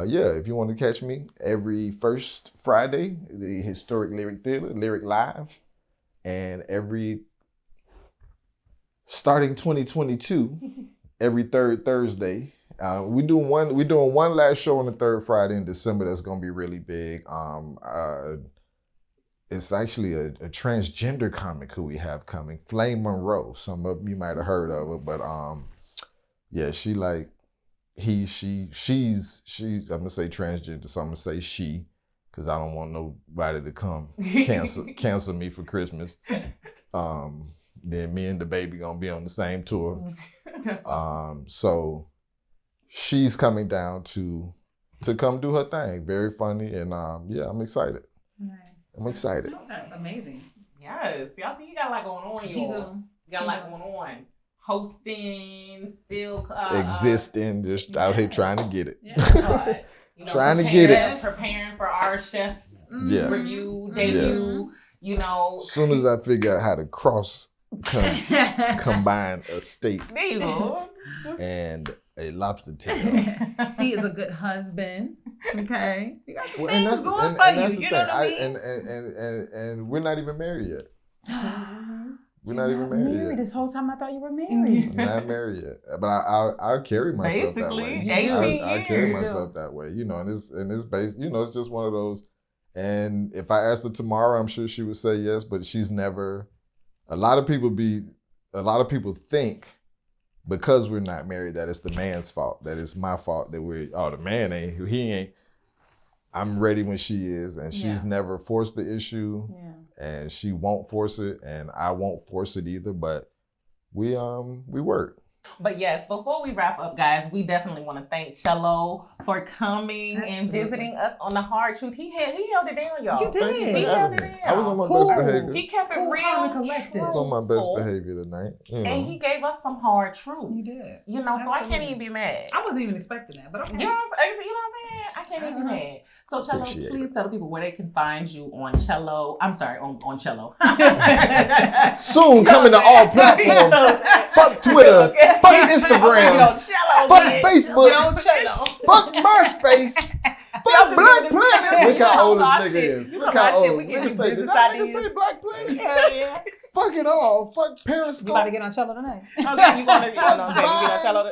Yeah, if you want to catch me, every first Friday, the Historic Lyric Theater, Lyric Live. And starting 2022, every third Thursday, we're doing one last show on the third Friday in December that's gonna be really big. It's actually a transgender comic who we have coming, Flame Monroe. Some of you might have heard of her, but yeah, she like she's I'm gonna say transgender, so I'm gonna say she, because I don't want nobody to come cancel me for Christmas. Then me and the baby gonna be on the same tour. So she's coming down to come do her thing. Very funny, and yeah, I'm excited. Right. I'm excited. Oh, that's amazing. Yes, y'all see, you got a lot going on. You got a lot going on. Hosting, still existing, just out here trying to get it. Yeah, trying to get it. Preparing for our chef review, debut, you know. As soon as I figure out how to combine a steak and a lobster tail. He is a good husband. Okay. You got some and things going for that's you. The You know thing. what I mean? And we're not even married yet. We're not even married yet. This whole time I thought you were married. I'm not married yet, but I'll carry myself that way. I carry myself that way, you know. And it's based, you know, it's just one of those. And if I asked her tomorrow, I'm sure she would say yes. But she's never. A lot of people think because we're not married that it's the man's fault, that it's my fault that the man ain't, he ain't. I'm ready when she is, and she's never forced the issue, and she won't force it, and I won't force it either. But we work. But yes, before we wrap up, guys, we definitely want to thank Chello for coming and visiting us on The Hard Truth. He held it down, y'all. You did. He held it down. I was on my best behavior. He kept it real and collected. I was on my best behavior tonight. And he gave us some hard truth. He did. You know, so I can't even be mad. I wasn't even expecting that, but okay. You know what I'm saying? I can't even be mad. So Chello, please tell the people where they can find you on Chello. I'm sorry, on Chello. Soon coming to all platforms. Fuck Twitter. Fuck Instagram. Fuck Facebook. Fuck MySpace. Fuck Black Planet. Look how old this nigga is. Look how old. We get business Did ideas. say Black Planet? Hell yeah. Fuck it all. Fuck Periscope. You about to get on Chello tonight. Okay, you gonna get on Chello.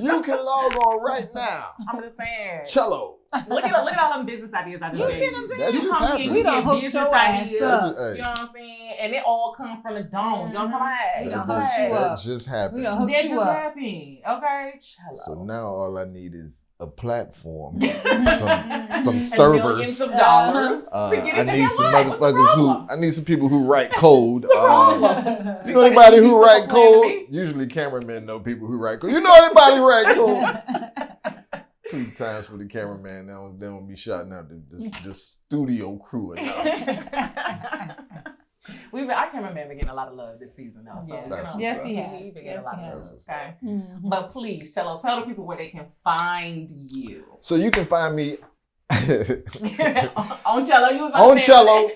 You can log on right now. I'm just saying. Chello. Look at all them business ideas I just gave. You see what I'm saying? You come here, we don't hook your ass up. You know what I'm saying? And it all come from the dome. You know what I'm We talking don't hook you up. That just happened. We don't hook That you just up. happened. Okay, Chello. So now all I need is a platform, some servers. Millions of dollars to get I it need some together. motherfuckers I need some people who write code. You You know anybody who write code? Usually cameramen know people who write code. You know anybody who write code? 2 times for the cameraman. They won't be shouting out the studio crew enough. Our cameraman been getting a lot of love this season though. So Yes, he has. He's been getting a lot of love. Okay. Mm-hmm. But please, Chello, tell the people where they can find you. So you can find me on Chello. You was on Chello.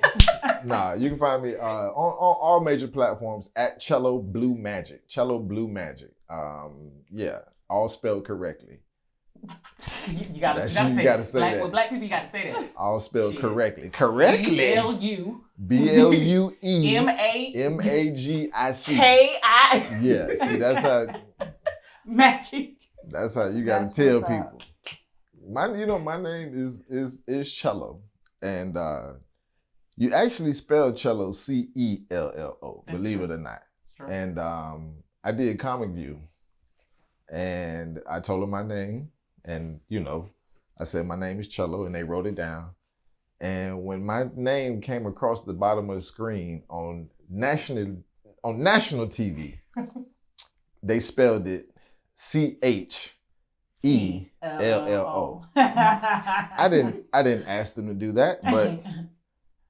Nah, you can find me on all major platforms at Chello Blue Magic. Chello Blue Magic. Yeah, all spelled correctly. You gotta say that. With black people, you gotta say that. All spelled correctly. Correctly. BLUE MAGIC. KI. Yeah, see, that's how. Mackie. That's how you gotta tell people. My name is Chello, and you actually spell Chello CELLO. Believe it or not. And I did Comic View, and I told them my name. And, I said, my name is Chello, and they wrote it down. And when my name came across the bottom of the screen on national TV, they spelled it CHELLO. I didn't ask them to do that, but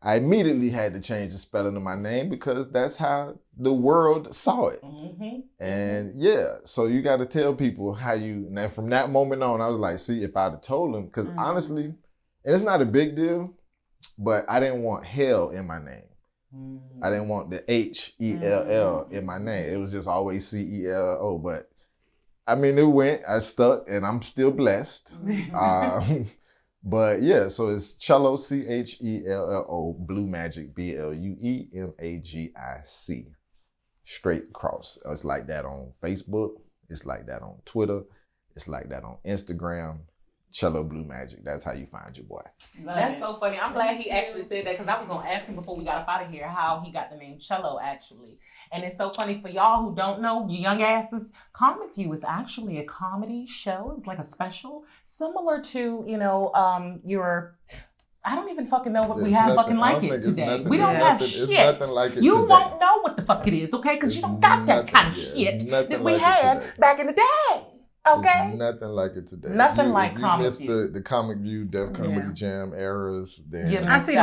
I immediately had to change the spelling of my name because that's how the world saw it. Mm-hmm. And so you got to tell people how you, and from that moment on, I was like, see, if I'd have told them, because honestly, and it's not a big deal, but I didn't want hell in my name. Mm-hmm. I didn't want the HELL in my name. It was just always CELO, but I mean, I stuck, and I'm still blessed. But yeah, so it's Chello, CHELLO, Blue Magic, BLUEMAGIC. Straight across. It's like that on Facebook. It's like that on Twitter. It's like that on Instagram. Chello Blue Magic. That's how you find your boy. That's so funny. I'm glad he actually said that because I was going to ask him before we got up out of here how he got the name Chello actually. And it's so funny for y'all who don't know, you young asses, Comic View is actually a comedy show. It's like a special similar to, your... I don't even fucking know what we have fucking like it today. We don't have shit. Nothing like it you today. Won't know what the fuck it is, okay? Because you don't got that kind of shit that we had back in the day. Okay? It's nothing like it today. Nothing like Comic View. If View. you missed the Comic View, Def Comedy Jam eras, then... Yeah, I see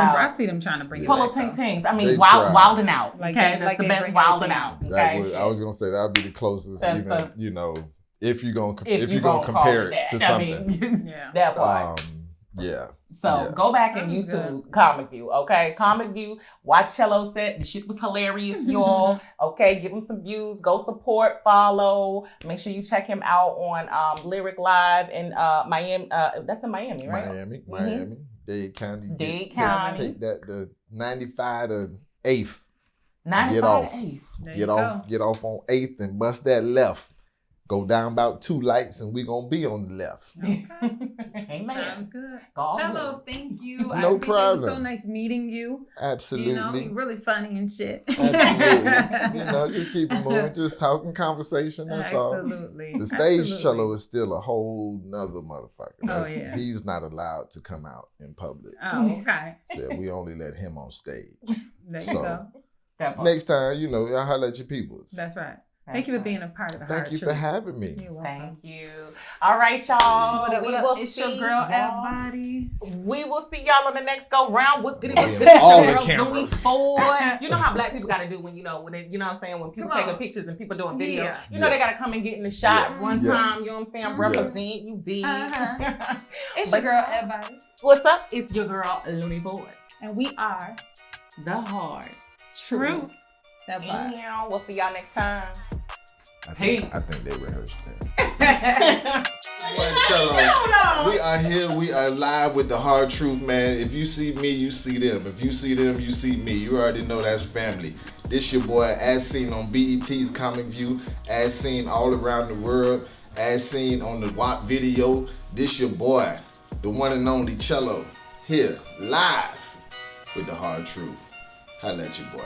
them trying to bring it back. Polo Tink Tings. I mean, wilding out. Okay? That's the best wilding out. Okay? I was going to say, that would be the closest, if you're going to compare it to something. That part. So go back and YouTube Comic View, okay? Comic View, watch Chello set. The shit was hilarious, y'all. Okay, give him some views. Go support, follow. Make sure you check him out on Lyric Live in Miami. That's in Miami, right? Miami. Dade County. Take that to 95 to 8th. 95 to 8th. Get off on 8th and bust that left. Go down about 2 lights and we're going to be on the left. Okay. Amen. Sounds good. Chello, thank you. No problem. It was so nice meeting you. Absolutely. You're really funny and shit. Absolutely. Just keep it moving. Just talking conversation. That's Absolutely. all. The stage Chello is still a whole nother motherfucker. Oh, yeah. He's not allowed to come out in public. Oh, okay. So we only let him on stage. There you go. Next time, I'll holler at your peoples. That's right. Thank you for being a part of the Hard Thank you Truth. for having me. Thank you. All right, y'all. It's your girl, everybody. We will see y'all on the next go round. What's good? What's good? All Your the girl, cameras. You know how black people got to do when you know what I'm saying, when people taking pictures and people doing video. Yeah. You know they got to come and get in the shot one time. You know what I'm saying? Yeah. Represent. You did. It's your girl, everybody. What's up? It's your girl, Looney Boy. And we are The Hard Truth. Yeah, we'll see y'all next time. I think they rehearsed that. Chello. We are here. We are live with the Hard Truth, man. If you see me, you see them. If you see them, you see me. You already know that's family. This your boy, as seen on BET's Comic View, as seen all around the world, as seen on the WAP video. This your boy, the one and only Chello, here live with the Hard Truth. Holla at your boy.